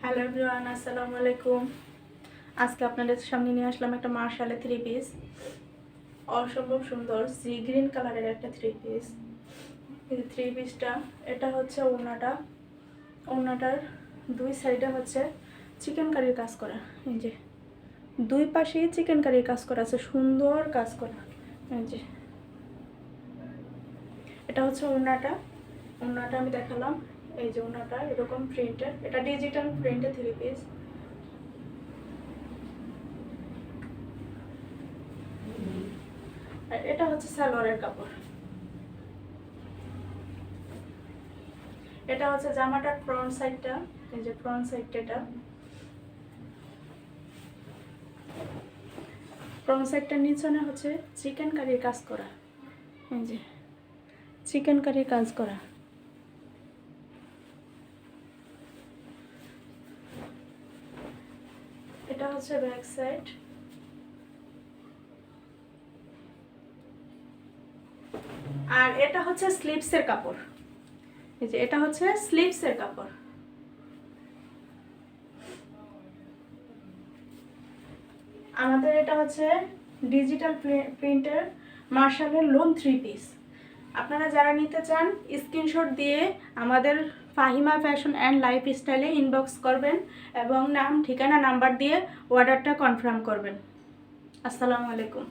Hello everyone, আসসালামু আলাইকুম। আজকে আপনাদের সামনে নিয়ে আসলাম একটা মার্শালের থ্রি পিস। অসম্ভব সুন্দর সি গ্রিন কালারের একটা থ্রি পিস। এই থ্রি পিসটা এটা হচ্ছে ওড়নাটার দুই সাইডে হচ্ছে চিকেন কারির কাজ করা। এই যে দুই পাশেই চিকেন কারির কাজ করা আছে, সুন্দর কাজ করা। এই যে এটা হচ্ছে ওড়নাটা আমি দেখালাম। এই যে ওড়নাটা এরকম প্রিন্টের, এটা ডিজিটাল প্রিন্টের থ্রি পিস। আর এটা হচ্ছে সালোয়ারের কাপড়। এটা হচ্ছে জামাটার ফ্রন্ট সাইডটা। এই যে ফ্রন্ট সাইডটা, ফ্রন্ট সাইডটার নিচনে হচ্ছে চিকেন কারির কাজ করা। এই যে চিকেন কারির কাজ করা। এটা হচ্ছে ব্যাক সাইড। আর এটা হচ্ছে স্লিভসের কাপড়। এই যে এটা হচ্ছে স্লিভসের কাপড়। আমাদের এটা হচ্ছে ডিজিটাল প্রিন্টের মার্শালের লোন থ্রি পিস। আপনারা যারা নিতে চান স্ক্রিনশট দিয়ে আমাদের ফাহিমা ফ্যাশন অ্যান্ড লাইফস্টাইলে ইনবক্স করবেন এবং নাম, ঠিকানা, নাম্বার দিয়ে অর্ডারটা কনফার্ম করবেন। আসসালামু আলাইকুম।